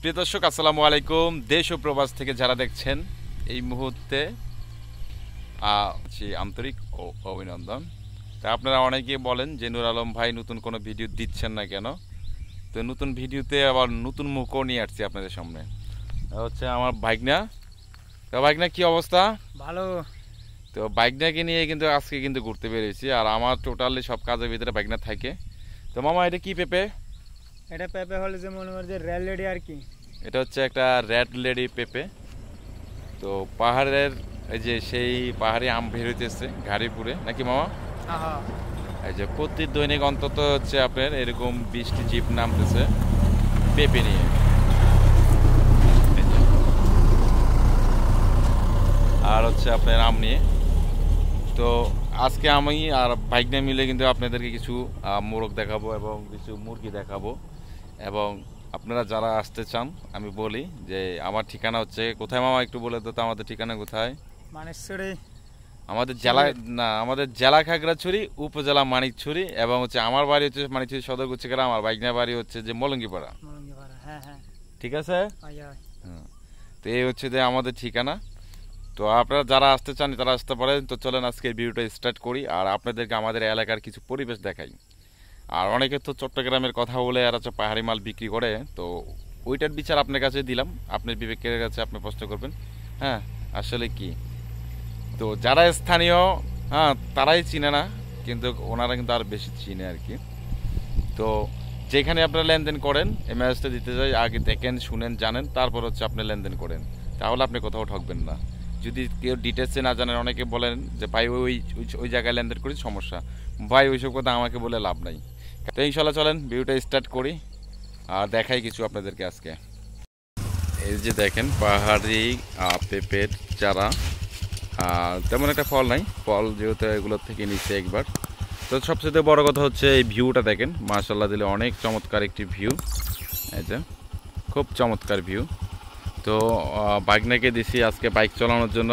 প্রিয় দর্শক আসসালামু আলাইকুম। দেশ ও প্রবাস থেকে যারা দেখছেন এই মুহূর্তে আন্তরিক অভিনন্দন। তা আপনারা অনেকেই বলেন যে নূর আলম ভাই নতুন কোনো ভিডিও দিচ্ছেন না কেন। তো নতুন ভিডিওতে আবার নতুন মুখও নিয়ে আসছি আপনাদের সামনে। হচ্ছে আমার ভাইগনা। তো ভাইগনা কি অবস্থা? ভালো। তো ভাইগনাকে নিয়ে কিন্তু আজকে কিন্তু ঘুরতে বেরিয়েছি, আর আমার টোটালি সব কাজের ভিতরে ভাইগনা থাকে। তো মামা এটা কি পেঁপে? এটা পেঁপে হলে যে মনে হয় যে রেড লেডি আর কি। এটা হচ্ছে একটা রেড লেডি পেঁপে। তো পাহাড়ের এই যে সেই পাহাড়ি আম বের হইতেছে গাড়িপুরে নাকি মামা? এই যে প্রতি দৈনিক অন্তত হচ্ছে আপনার এরকম 20টি জিপ নামতেছে পেঁপে নিয়ে। আর হচ্ছে আপনার আম নিয়ে। তো আজকে আমি আর ভাইগনা মিলে কিন্তু আপনাদেরকে কিছু মোরগ দেখাবো এবং কিছু মুরগি দেখাবো। এবং আপনারা যারা আসতে চান আমি বলি যে আমার ঠিকানা হচ্ছে কোথায় মামা, একটু বলে তো আমাদের ঠিকানা কোথায়? মানিকছড়ি। আমাদের জেলা না, আমাদের জেলা খাগড়াছড়ি, উপজেলা মানিকছড়ি, এবং হচ্ছে আমার বাড়ি হচ্ছে মানিকছড়ি সদর গুচ্ছিগ্রাম, আমার বাইকনা বাড়ি হচ্ছে যে মলঙ্গিপাড়া। হ্যাঁ হ্যাঁ ঠিক আছে। তো এই হচ্ছে যে আমাদের ঠিকানা। তো আপনারা যারা আসতে চান তারা আসতে পারেন। তো চলেন আজকে ভিডিওটা স্টার্ট করি আর আপনাদেরকে আমাদের এলাকার কিছু পরিবেশ দেখাই। আর অনেকে তো চট্টগ্রামের কথা বলে আর হচ্ছে পাহাড়ি মাল বিক্রি করে, তো ওইটার বিচার আপনার কাছে দিলাম, আপনার বিবেকের কাছে আপনি প্রশ্ন করবেন হ্যাঁ আসলে কি। তো যারা স্থানীয় হ্যাঁ তারাই চিনে না, কিন্তু ওনারা কিন্তু আর বেশি চিনে আর কি। তো যেখানে আপনারা লেনদেন করেন এই ম্যাচটা দিতে যাই, আগে দেখেন শুনেন জানেন তারপর হচ্ছে আপনি লেনদেন করেন, তাহলে আপনি কোথাও ঠকবেন না। যদি কেউ ডিটেলসে না জানেন, অনেকে বলেন যে ভাই ওই ওই জায়গায় লেনদেন করি সমস্যা, ভাই ওইসব কথা আমাকে বলে লাভ নাই। তো ইনশাল্লাহ চলেন ভিডিওটা স্টার্ট করি আর দেখাই কিছু আপনাদেরকে আজকে। এই যে দেখেন পাহাড়ি পেঁপের চারা, তেমন একটা ফল নাই, ফল যেহেতু এগুলোর থেকে নিচ্ছে একবার। তো সবচেয়ে বড় কথা হচ্ছে এই ভিউটা দেখেন, মাশাআল্লাহ দিলে অনেক চমৎকার একটি ভিউ, এই যে খুব চমৎকার ভিউ। তো বাইকনাকে দিছি আজকে বাইক চালানোর জন্য।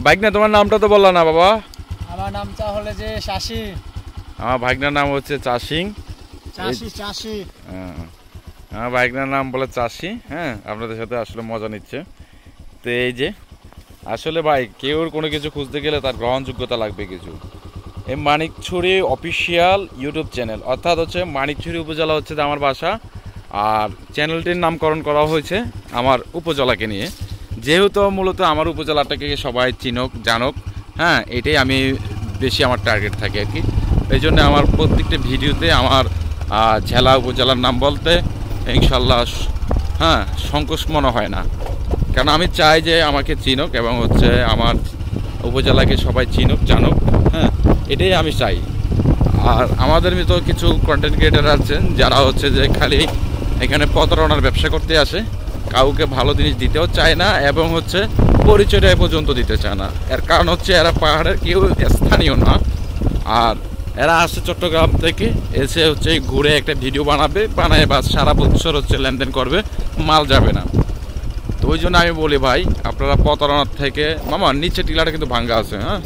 বাইকনা তোমার নামটা তো বললা না বাবা? আমার নামটা হলো যে চাষি। আমার ভাইগনার নাম হচ্ছে চাষিং। আমার ভাইগনার নাম বলে চাষি। হ্যাঁ আপনাদের সাথে আসলে মজা নিচ্ছে। তো এই যে আসলে ভাই কেউ কোনো কিছু খুঁজতে গেলে তার গ্রহণযোগ্যতা লাগবে কিছু। এই মানিকছড়ি অফিসিয়াল ইউটিউব চ্যানেল, অর্থাৎ হচ্ছে মানিকছড়ি উপজেলা হচ্ছে আমার বাসা, আর চ্যানেলটির নামকরণ করা হয়েছে আমার উপজেলাকে নিয়ে, যেহেতু মূলত আমার উপজেলাটাকে সবাই চিনুক জানুক। হ্যাঁ এটাই আমি বেশি আমার টার্গেট থাকে আর কি। এই জন্য আমার প্রত্যেকটা ভিডিওতে আমার জেলা উপজেলার নাম বলতে ইনশাল্লাহ হ্যাঁ সংকোচ মনে হয় না, কারণ আমি চাই যে আমাকে চিনুক এবং হচ্ছে আমার উপজেলাকে সবাই চিনুক জানুক। হ্যাঁ এটাই আমি চাই। আর আমাদের ভিতর কিছু কন্টেন্ট ক্রিয়েটার আছেন যারা হচ্ছে যে খালি এখানে প্রতারণার ব্যবসা করতে আসে, কাউকে ভালো জিনিস দিতেও চায় না এবং হচ্ছে পরিচয়টা পর্যন্ত দিতে চায় না। এর কারণ হচ্ছে এরা পাহাড়ের কেউ স্থানীয় না, আর এরা আসে চট্টগ্রাম থেকে, এসে হচ্ছে ঘুরে একটা ভিডিও বানায় বা সারা বছর হচ্ছে লেনদেন করবে, মাল যাবে না। তো ওই জন্য আমি বলি ভাই আপনারা প্রতারণার থেকে, মামা নিচে টিলাটা কিন্তু ভাঙ্গা আছে হ্যাঁ,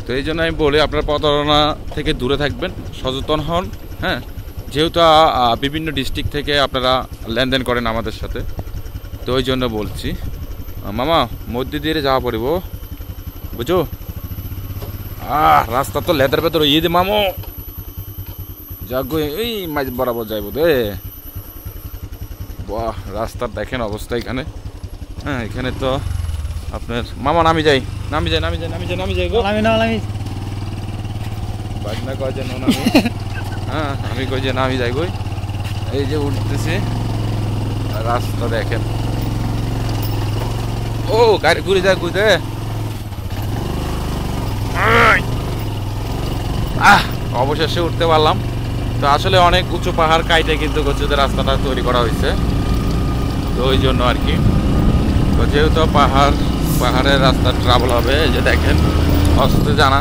তো এই জন্য আমি বলি আপনারা প্রতারণা থেকে দূরে থাকবেন, সচেতন হন। হ্যাঁ যেহেতু বিভিন্ন ডিস্ট্রিক্ট থেকে আপনারা লেনদেন করেন আমাদের সাথে, তো ওই জন্য বলছি। মামা মধ্যে দিয়ে যাওয়া পড়িব বুঝো। রাস্তা তো লেদার ভেতর ঈদ মামো যাক এই মাঝ বরাবর যাইব দে। বাহ রাস্তার দেখেন অবস্থা এখানে। হ্যাঁ এখানে তো আপনার মামা নামি যাই গো। বাজনা কয় যে নামি, হ্যাঁ আমি কই যে নামি যাই গই। এই যে উঠতেছি রাস্তা দেখেন, ও গাড়ি ঘুরে যায় ঘুরে। অবশেষে উঠতে পারলাম। তো আসলে অনেক উঁচু পাহাড় কাইটে কিন্তু গচ্ছুদের রাস্তাটা তৈরি করা হয়েছে, তো ওই জন্য আর কি। তো যেহেতু পাহাড়ের রাস্তা ট্রাভেল হবে, এই যে দেখেন অস্তে জানা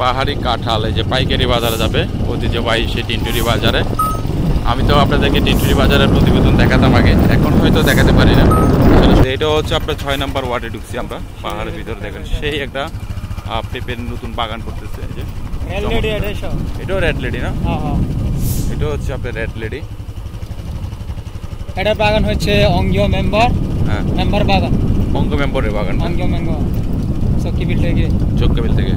পাহাড়ি কাঁঠাল, এই যে পাইকারি বাজারে যাবে ঐতিহ্যবাহী সেই টিনটুরি বাজারে। আমি তো আপনাদেরকে টিনটুরি বাজারের প্রতিবেদন দেখাতাম আগে, এখন হয়তো দেখাতে পারি না। এটা হচ্ছে আপনার 6 নম্বর ওয়ার্ডে ঢুকছি আমরা পাহাড়ের ভিতরে। দেখেন সেই একটা পেঁপের নতুন বাগান করতেছে, এই যে এটাও রেড লেডি না, এটা হচ্ছে আপনার রেড লেডি। এটা বাগান হচ্ছে অঙ্গীয় মেম্বার হ্যাঁ মেম্বার বাগান, অঙ্গ মেম্বরের বাগান, অঙ্গীয় মেম্বার চক্কিবিল থেকে। চক্কাবিল থেকে।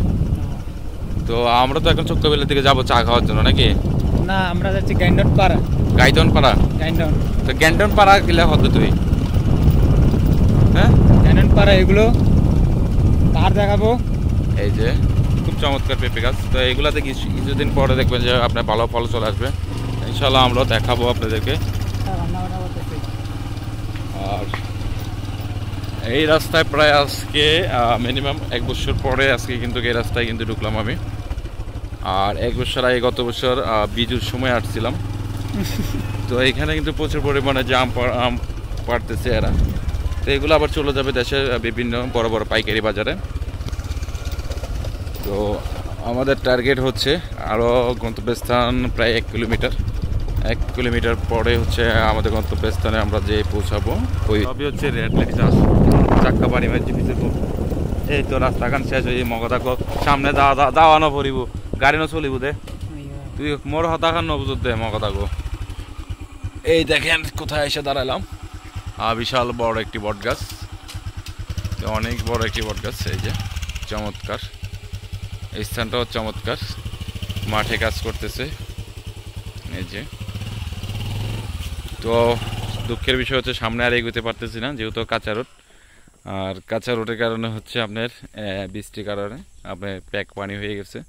তো আমরা তো এখন চক্কাবিলের দিকে যাবো চা খাওয়ার জন্য নাকি? না, আমরা যাচ্ছি গ্যান্ডন পাড়া। গাইতন পাড়া? গ্যান্ডন। তো গ্যান্ডন পাড়া গেলে হবে তুই? হ্যাঁ গ্যান্ডন পাড়া এগুলো পাহাড় দেখাবো। এই যে খুব চমৎকার পেঁপে গাছ। তো এগুলাতে কিছুদিন পরে দেখবেন যে আপনার ভালো ফল চলে আসবে ইনশাল্লাহ, আমরাও দেখাবো আপনাদেরকে। রান্না বান্না করতেছি। আর এই রাস্তায় প্রায় আজকে মিনিমাম 1 বছর পরে আজকে কিন্তু এই রাস্তায় কিন্তু ঢুকলাম আমি। আর 1 বছর আগে গত বছর বিজুর সময় আসছিলাম। তো এখানে কিন্তু প্রচুর পরিমাণে যে আম পাড়তেছে এরা। তো এগুলো আবার চলে যাবে দেশের বিভিন্ন বড় বড় পাইকারি বাজারে। তো আমাদের টার্গেট হচ্ছে আরও গন্তব্যস্থান প্রায় 1 কিলোমিটার। 1 কিলোমিটার পরে হচ্ছে আমাদের গন্তব্যস্থানে আমরা যে পৌঁছাবো। ওই সবই হচ্ছে রেড লাইট চাক্কা বাড়ি মারছি পিছিয়ে। এই তো রাস্তাঘাট শেষ হয়ে মগদাকো সামনে দাওয়ানো ভরিব, গাড়ি না চলিব দে, তুই মোর হতাখান নবজুত দে মগদাকো। এই দেখেন কোথায় এসে দাঁড়ালাম, বিশাল বড় একটি বট গাছ, অনেক বড় একটি বট গাছ। এই যে চমৎকার, এই স্থানটাও চমৎকার, মাঠে কাজ করতেছে এই যে। তো দুঃখের বিষয় হচ্ছে সামনে আর এগোতে পারতেছি না, যেহেতু কাঁচা রোড। আর কাঁচা রোডের কারণে হচ্ছে আপনার বৃষ্টির কারণে আপনার প্যাক পানি হয়ে গেছে।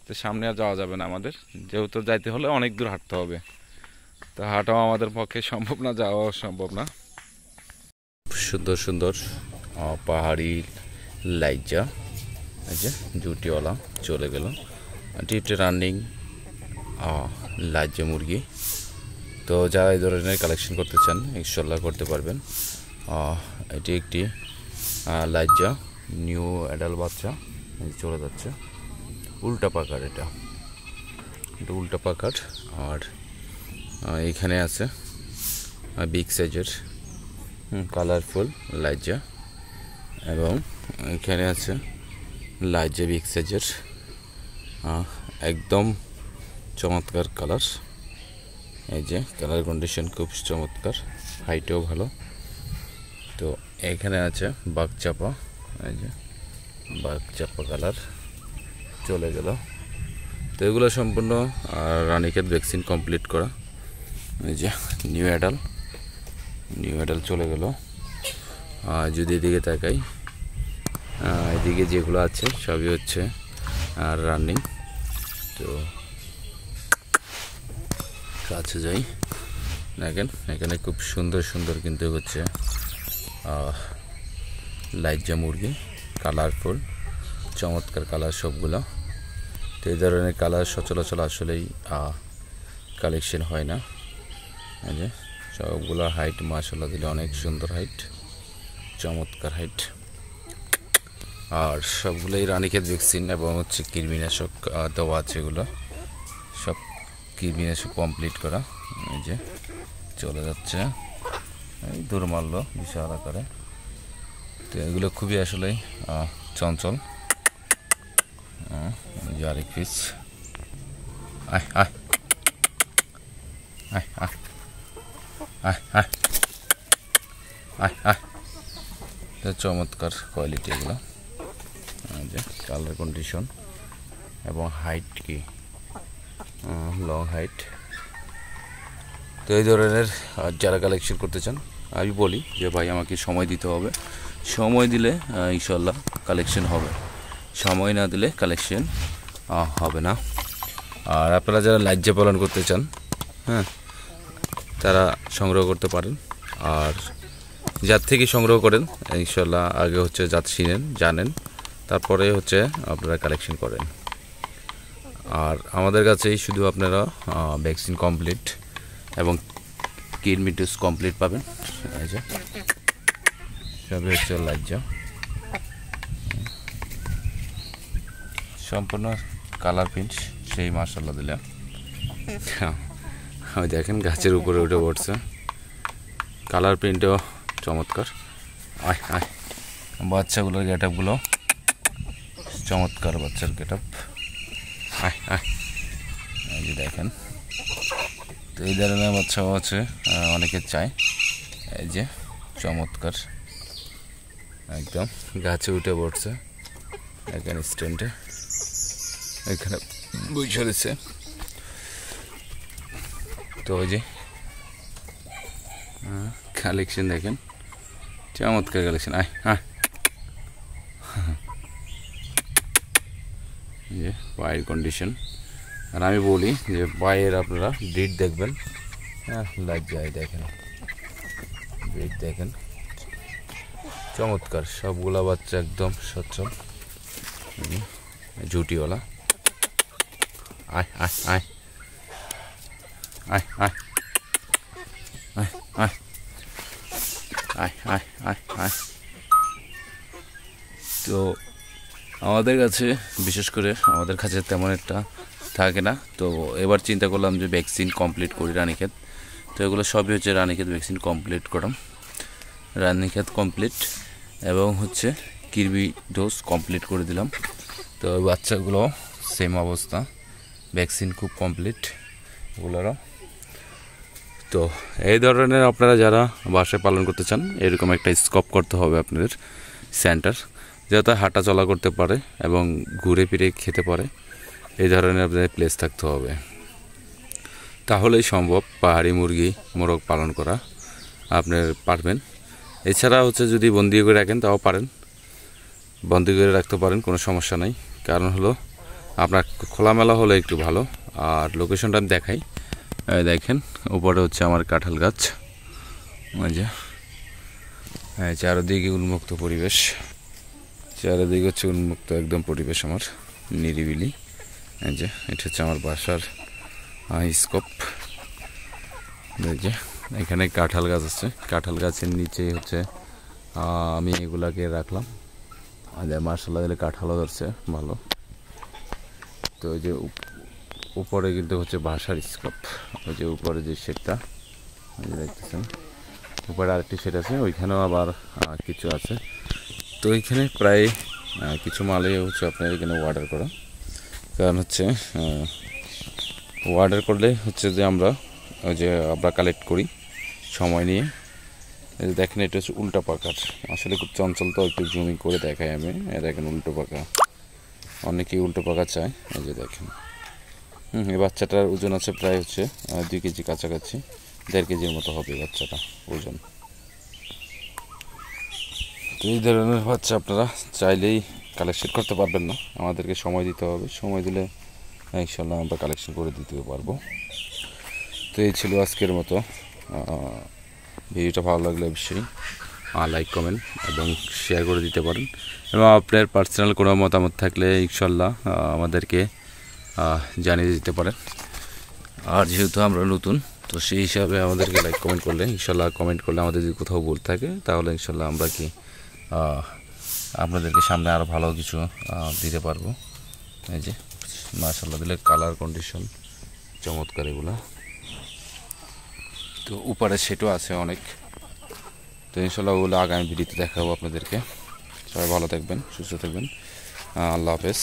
তো সামনে আর যাওয়া যাবে না আমাদের, যেহেতু যাইতে হলে অনেক দূর হাঁটতে হবে। তো হাঁটাও আমাদের পক্ষে সম্ভব না, যাওয়াও সম্ভব না। সুন্দর সুন্দর পাহাড়ি লাইজা, এই যে জুটিওয়ালা চলে গেল। এটি রানিং লাইজা মুরগি। তো যারা এই ধরনের কালেকশন করতে চান ইনশাল্লাহ করতে পারবেন। এটি একটি লাইজা নিউ অ্যাডাল্ট বাচ্চা চলে যাচ্ছে, উল্টা পাকার। এটা উল্টা পাকার। আর এখানে আছে বিগ সাইজের কালারফুল লাইজা, এবং এখানে আছে লাইজা বিগ সাইজের একদম চমৎকার কালার। এই যে কালার কন্ডিশন খুব চমৎকার, হাইটও ভালো। তো এখানে আছে বাঘচাপা, এই যে বাঘচাপা কালার চলে গেল। তো এগুলো সম্পূর্ণ রানীক্ষেত ভ্যাকসিন কমপ্লিট করা। এই যে নিউ অ্যাডাল চলে গেল। যদি এদিকে তাকাই, এদিকে যেগুলো আছে সবই হচ্ছে রানিং। তো কাছে যাই, দেখেন এখানে খুব সুন্দর সুন্দর কিন্তু হচ্ছে লাইজা মুরগি, কালারফুল চমৎকার কালার সবগুলো। তো এই ধরনের কালার সচরাচর আসলেই কালেকশন হয় না। এই যে সবগুলো হাইট মাশাআল্লাহ দিলে অনেক সুন্দর হাইট, চমৎকার হাইট। আর সবগুলোই রানীক্ষেত ভ্যাকসিন এবং হচ্ছে কৃমিনাশক দেওয়া আছে, এগুলো সব কৃমিনাশক কমপ্লিট করা। এই যে চলে যাচ্ছে, এই দূর মারল বিশাল আকারে। তো এগুলো খুবই আসলে চঞ্চল। আরেক পিস, আয় আয় আয় আয় আয় আয় আয় আয়। চমৎকার কোয়ালিটি এগুলো, যে কালার কন্ডিশন এবং হাইট কি লং হাইট। তো এই ধরনের যারা কালেকশন করতে চান, আমি বলি যে ভাই আমাকে সময় দিতে হবে, সময় দিলে ইনশাল্লাহ কালেকশন হবে, সময় না দিলে কালেকশন হবে না। আর আপনারা যারা লাইজা পালন করতে চান, হ্যাঁ, তারা সংগ্রহ করতে পারেন। আর জাত থেকে সংগ্রহ করেন ইনশাল্লাহ, আগে হচ্ছে জাত চিনেন জানেন, তারপরে হচ্ছে আপনারা কালেকশন করেন। আর আমাদের কাছেই শুধু আপনারা ভ্যাকসিন কমপ্লিট এবং কৃমি ডোজ কমপ্লিট পাবেন। এই যে সবই হচ্ছে লাইজা, সম্পূর্ণ কালার প্রিন্ট সেই মাশাআল্লাহ দিলাম। ওই দেখেন গাছের উপরে উঠে পড়ছে, কালার প্রিন্টও চমৎকার। আয় আয় বাচ্চাগুলোর গেট আপগুলো চমৎকার, বাচ্চার গেট আপ। আয় আয় এই যে দেখেন। তো এই ধরনের বাচ্চাও আছে, অনেকে চায়। এই যে চমৎকার, একদম গাছে উঠে পড়ছে, এখানে স্ট্যান্ডে এখানে বসে রয়েছে। তো ওই যে কালেকশন দেখেন, চমৎকার কালেকশন। আয় হ্যাঁ, যে পায়ের কন্ডিশন। আর আমি বলি যে পায়ের আপনারা ব্রিড দেখবেন, হ্যাঁ লজ্জায় দেখেন, ব্রিড দেখেন চমৎকার, সবগুলা বাচ্চা একদম সচ্ছল, জুটিওয়ালা। আয় আয় আয় আয় আয় আয় আয় আয় আয় আয় আয়। তো আমাদের কাছে বিশেষ করে আমাদের কাছে তেমন একটা থাকে না। তো এবার চিন্তা করলাম যে ভ্যাকসিন কমপ্লিট করি রানীক্ষেত। তো এগুলো সবই হচ্ছে রানীক্ষেত ভ্যাকসিন কমপ্লিট করাম, রানীক্ষেত কমপ্লিট এবং হচ্ছে কিরবি ডোজ কমপ্লিট করে দিলাম। তো বাচ্চাগুলো সেম অবস্থা, ভ্যাকসিন খুব কমপ্লিট এগুলোরও। তো এই ধরনের আপনারা যারা বাসায় পালন করতে চান, এরকম একটা স্কোপ করতে হবে আপনাদের সেন্টার, যাতে হাঁটা চলা করতে পারে এবং ঘুরে ফিরে খেতে পারে, এই ধরনের আপনাদের প্লেস থাকতে হবে। তাহলেই সম্ভব পাহাড়ি মুরগি মোরগ পালন করা আপনার পারবেন। এছাড়া হচ্ছে যদি বন্দি করে রাখেন তাও পারেন, বন্দি করে রাখতে পারেন, কোনো সমস্যা নাই। কারণ হলো আপনার খোলামেলা হলে একটু ভালো। আর লোকেশনটা আমি দেখাই, দেখেন উপরে হচ্ছে আমার কাঁঠাল গাছ, ওই যে চারিদিকে উন্মুক্ত পরিবেশ, চারিদিকে হচ্ছে উন্মুক্ত একদম পরিবেশ আমার, নিরিবিলি। এই যে এটা হচ্ছে আমার বাসার স্কোপ। এই যে এখানে কাঁঠাল গাছ আছে, কাঁঠাল গাছের নিচে হচ্ছে আমি এগুলাকে রাখলাম। মার্শাল্লাহ দিলে কাঁঠালও ধরছে ভালো। তো ওই যে উপরে কিন্তু হচ্ছে বাসার স্কোপ, ওই যে উপরে যে শেডটা দেখতেছেন, উপরে আরেকটি শেড আছে, ওইখানেও আবার কিছু আছে। তো ওইখানে প্রায় কিছু মালে হচ্ছে আপনার এখানে অর্ডার করা, কারণ হচ্ছে অর্ডার করলে হচ্ছে যে আমরা ওই যে আমরা কালেক্ট করি সময় নিয়ে। দেখেন এটা হচ্ছে উল্টা পাকার, আসলে খুব চঞ্চল, তো একটু জুমিং করে দেখাই আমি। দেখেন উল্টো পাকা, অনেকেই উল্টো পাকা চায়। এই যে দেখেন, এই বাচ্চাটার ওজন আছে প্রায় হচ্ছে 2 কেজি কাছাকাছি, 1.5 কেজির মতো হবে বাচ্চাটা ওজন। তো এই ধরনের বাচ্চা আপনারা চাইলেই কালেকশন করতে পারবেন না, আমাদেরকে সময় দিতে হবে, সময় দিলে ইনশাল্লাহ আমরা কালেকশন করে দিতে পারবো। তো এই ছিল আজকের মতো। ভিডিওটা ভালো লাগলে অবশ্যই লাইক কমেন্ট এবং শেয়ার করে দিতে পারেন, এবং আপনার পার্সোনাল কোনো মতামত থাকলে ইনশাল্লাহ আমাদেরকে জানিয়ে দিতে পারেন। আর যেহেতু আমরা নতুন, তো সেই হিসাবে আমাদেরকে লাইক কমেন্ট করলে ইনশাল্লাহ, কমেন্ট করলে আমাদের যদি কোথাও ভুল থাকে তাহলে ইনশাল্লাহ আমরা কি আপনাদেরকে সামনে আরও ভালো কিছু দিতে পারবো। এই যে মাশাআল্লাহ দিলে কালার কন্ডিশন চমৎকার এগুলো। তো উপরে সেটও আছে অনেক। তো ইনশাল্লাহ ওগুলো আগামী ভিডিওতে দেখাবো আপনাদেরকে। সবাই ভালো থাকবেন, সুস্থ থাকবেন, আল্লাহ হাফেজ।